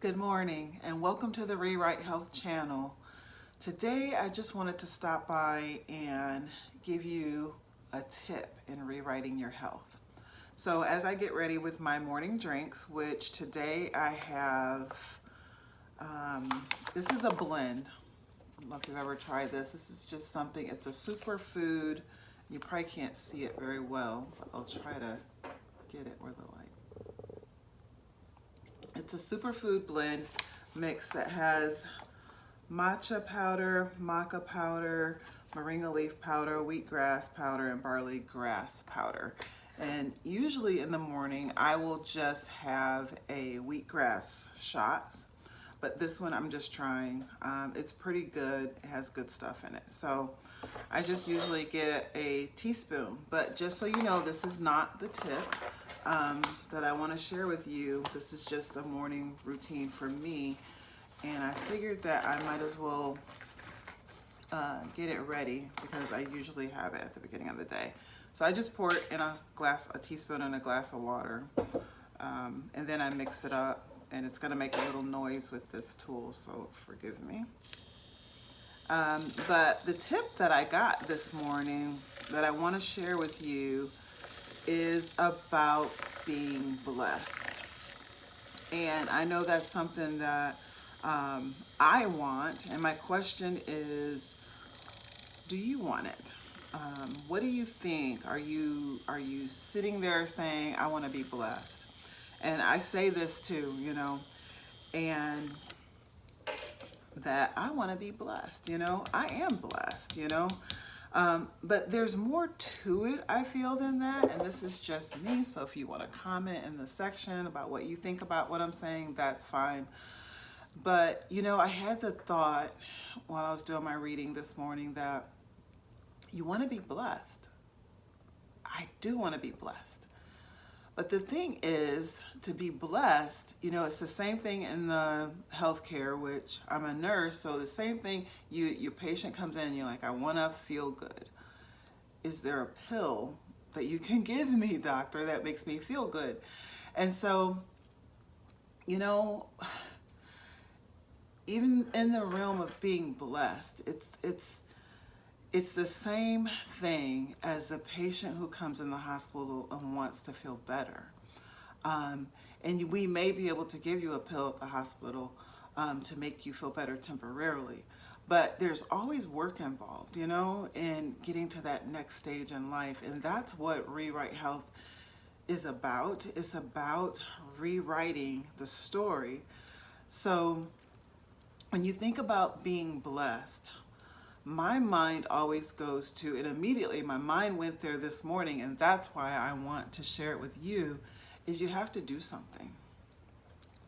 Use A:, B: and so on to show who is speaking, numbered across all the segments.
A: Good morning and welcome to the Rewrite Health channel. Today I just wanted to stop by and give you a tip in rewriting your health. So as I get ready with my morning drinks, which today I have, this is a blend. I don't know if you've ever tried this. This is just something, it's a superfood. You probably can't see it very well, but I'll try to get it where the light. It's a superfood blend mix that has matcha powder, maca powder, moringa leaf powder, wheatgrass powder, and barley grass powder. And usually in the morning, I will just have a wheatgrass shot, but this one I'm just trying. It's pretty good, it has good stuff in it. So I just usually get a teaspoon, but just so you know, this is not the tip that I want to share with you. This is just a morning routine for me, and I figured that I might as well get it ready because I usually have it at the beginning of the day. So I just pour it in a teaspoon in a glass of water, and then I mix it up, and it's going to make a little noise with this tool, so forgive me. But the tip that I got this morning that I want to share with you is about being blessed. And I know that's something that I want, and my question is, do you want it? What do you think? Are you sitting there saying, I want to be blessed? And I say this too, you know, and that I want to be blessed, you know, I am blessed, you know. But there's more to it, I feel, than that. And this is just me. So if you want to comment in the section about what you think about what I'm saying, that's fine. But, you know, I had the thought while I was doing my reading this morning that you want to be blessed. I do want to be blessed. But the thing is, to be blessed, you know, it's the same thing in the healthcare, which I'm a nurse, so the same thing, your patient comes in and you're like, I want to feel good. Is there a pill that you can give me, doctor, that makes me feel good? And so, you know, even in the realm of being blessed, it's the same thing as the patient who comes in the hospital and wants to feel better. And we may be able to give you a pill at the hospital to make you feel better temporarily. But there's always work involved, you know, in getting to that next stage in life. And that's what Rewrite Health is about. It's about rewriting the story. So when you think about being blessed, my mind always goes to, and immediately my mind went there this morning, and that's why I want to share it with you, is you have to do something.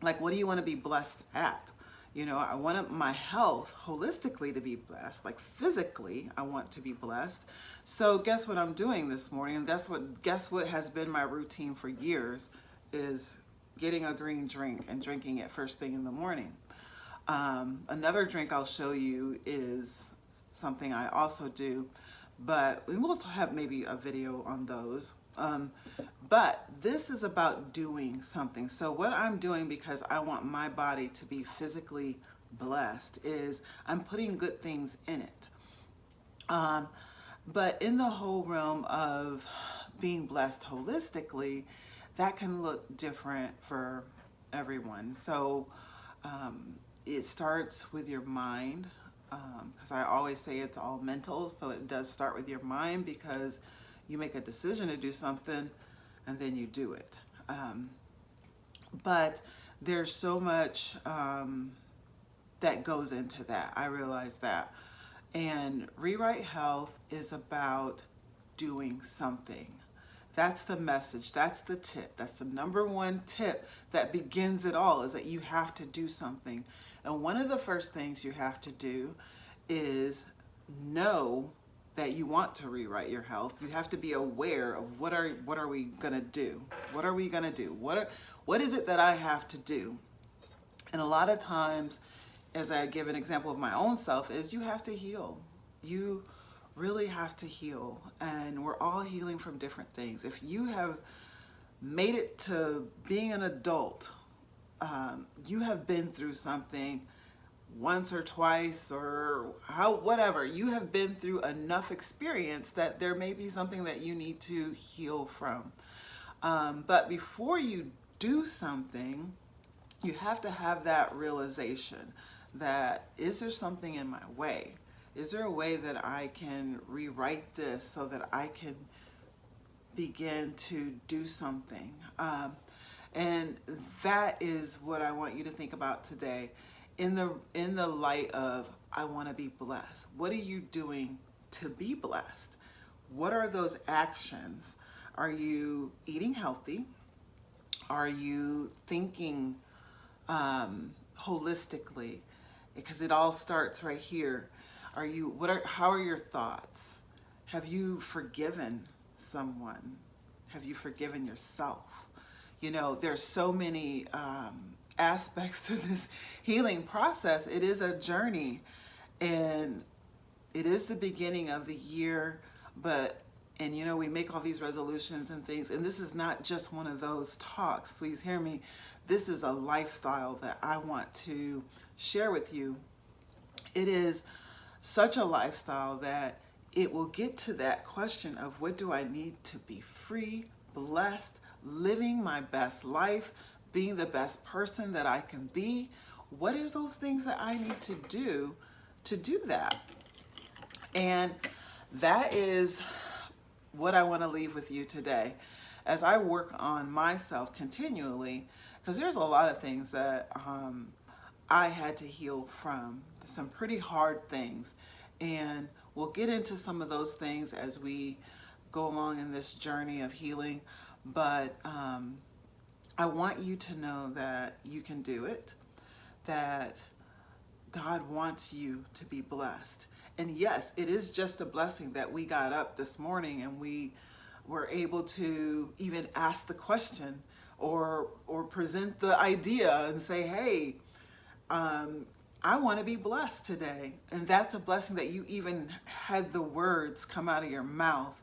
A: Like, what do you want to be blessed at? You know, I want my health holistically to be blessed, like physically I want to be blessed. So guess what I'm doing this morning? And guess what has been my routine for years is getting a green drink and drinking it first thing in the morning. Another drink I'll show you is something I also do, but we will have maybe a video on those. But this is about doing something. So what I'm doing, because I want my body to be physically blessed, is I'm putting good things in it. But in the whole realm of being blessed holistically, that can look different for everyone. So it starts with your mind, because I always say it's all mental, so it does start with your mind, because you make a decision to do something and then you do it. But there's so much that goes into that. I realize that. And Rewrite Health is about doing something. That's the message. That's the tip. That's the number one tip that begins it all, is that you have to do something. And one of the first things you have to do is know that you want to rewrite your health. You have to be aware of what are we gonna do? What are we gonna do? What is it that I have to do? And a lot of times, as I give an example of my own self, is you have to heal. You really have to heal, and we're all healing from different things. If you have made it to being an adult you have been through something once or twice or whatever. You have been through enough experience that there may be something that you need to heal from. But before you do something, you have to have that realization that, is there something in my way? Is there a way that I can rewrite this so that I can begin to do something? And that is what I want you to think about today in the light of, I want to be blessed. What are you doing to be blessed? What are those actions? Are you eating healthy? Are you thinking holistically? Because it all starts right here. How are your thoughts? Have you forgiven someone? Have you forgiven yourself? You know, there's so many aspects to this healing process. It is a journey, and it is the beginning of the year, and you know, we make all these resolutions and things, and this is not just one of those talks. Please hear me. This is a lifestyle that I want to share with you. It is such a lifestyle that it will get to that question of, what do I need to be free, blessed, living my best life, being the best person that I can be? What are those things that I need to do that? And that is what I want to leave with you today as I work on myself continually, because there's a lot of things that I had to heal from, some pretty hard things, and we'll get into some of those things as we go along in this journey of healing. But I want you to know that you can do it, that God wants you to be blessed. And yes, it is just a blessing that we got up this morning and we were able to even ask the question or present the idea and say, hey, I want to be blessed today. And that's a blessing that you even had the words come out of your mouth.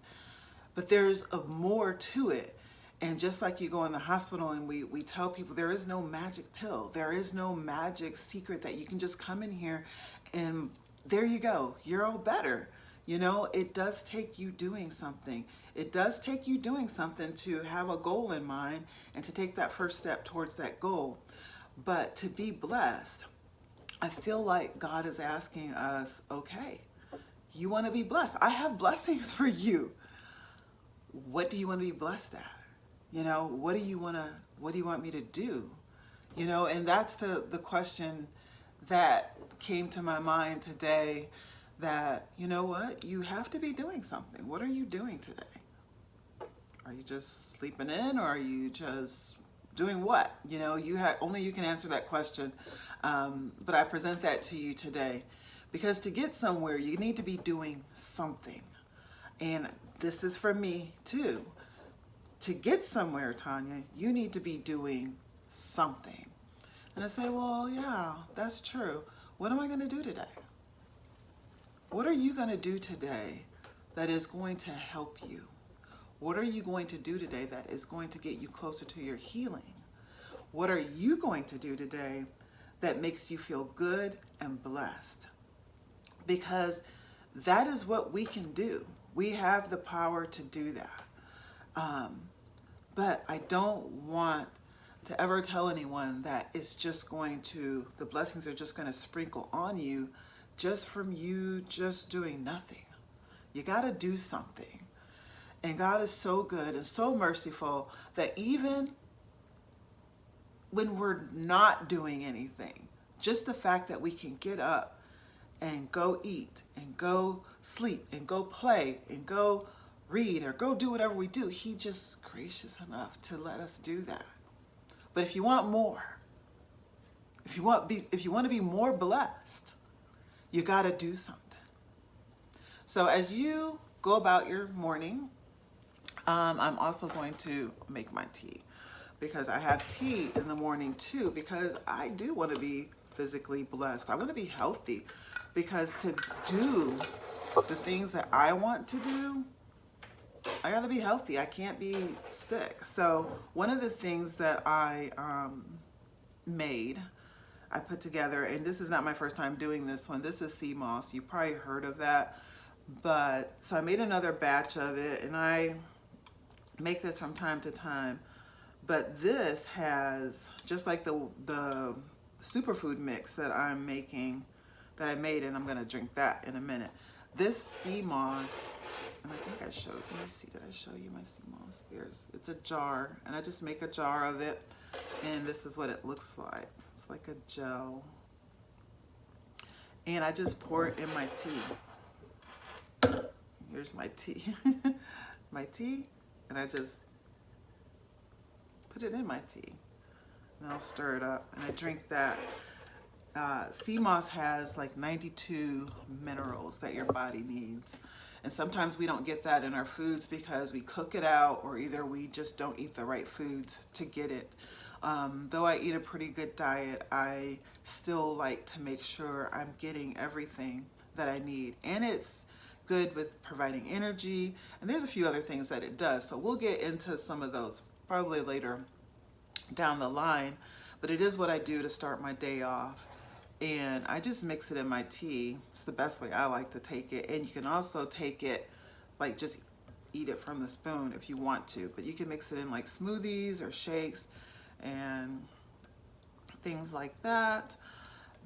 A: But there's more to it. And just like you go in the hospital and we tell people, there is no magic pill. There is no magic secret that you can just come in here and there you go. You're all better. You know, it does take you doing something. It does take you doing something to have a goal in mind and to take that first step towards that goal. But to be blessed, I feel like God is asking us, okay, you want to be blessed. I have blessings for you. What do you want to be blessed at? You know, what do you want me to do? You know, and that's the question that came to my mind today, that, you know what, you have to be doing something. What are you doing today? Are you just sleeping in, or are you just doing what? You know, only you can answer that question. But I present that to you today because to get somewhere, you need to be doing something. And this is for me too. To get somewhere, Tanya, you need to be doing something. And I say, well, yeah, that's true. What am I going to do today? What are you going to do today that is going to help you? What are you going to do today that is going to get you closer to your healing? What are you going to do today that makes you feel good and blessed? Because that is what we can do. We have the power to do that. But I don't want to ever tell anyone that it's just the blessings are just going to sprinkle on you just from you just doing nothing. You got to do something. And God is so good and so merciful that even when we're not doing anything, just the fact that we can get up and go eat and go sleep and go play and go read or go do whatever we do, He just gracious enough to let us do that. But if you want more, if you want to be more blessed, you got to do something. So as you go about your morning, I'm also going to make my tea, because I have tea in the morning too, because I do want to be physically blessed. I want to be healthy, because to do the things that I want to do, I got to be healthy. I can't be sick. So one of the things that I made. I put together, and this is not my first time doing this one. This is sea moss. You probably heard of that. But so I made another batch of it, and I make this from time to time. But this has, just like the superfood mix that I'm making, that I made, and I'm gonna drink that in a minute. This sea moss, and I think I showed, let me see, did I show you my sea moss? It's a jar, and I just make a jar of it, and this is what it looks like. It's like a gel. And I just pour it in my tea. Here's my tea. My tea, and I just put it in my tea. And I'll stir it up, and I drink that. Sea moss has like 92 minerals that your body needs. And sometimes we don't get that in our foods because we cook it out, or either we just don't eat the right foods to get it. Though I eat a pretty good diet, I still like to make sure I'm getting everything that I need. And it's good with providing energy, and there's a few other things that it does. So we'll get into some of those probably later down the line, but it is what I do to start my day off. And I just mix it in my tea. It's the best way I like to take it. And you can also take it, like just eat it from the spoon if you want to, but you can mix it in like smoothies or shakes and things like that.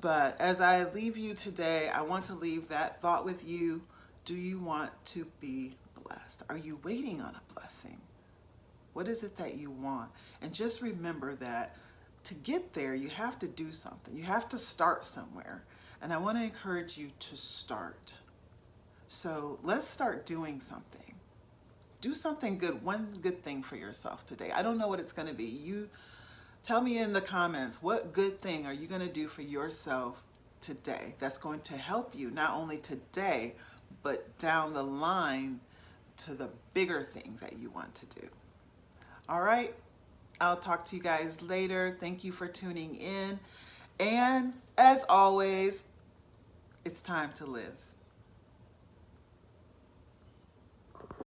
A: But as I leave you today, I want to leave that thought with you. Do you want to be blessed? Are you waiting on a blessing? What is it that you want? And just remember that to get there, you have to do something. You have to start somewhere. And I want to encourage you to start. So let's start doing something. Do something good, one good thing for yourself today. I don't know what it's going to be. You tell me in the comments, what good thing are you going to do for yourself today that's going to help you not only today, but down the line to the bigger thing that you want to do. All right, I'll talk to you guys later. Thank you for tuning in. And as always, it's time to live.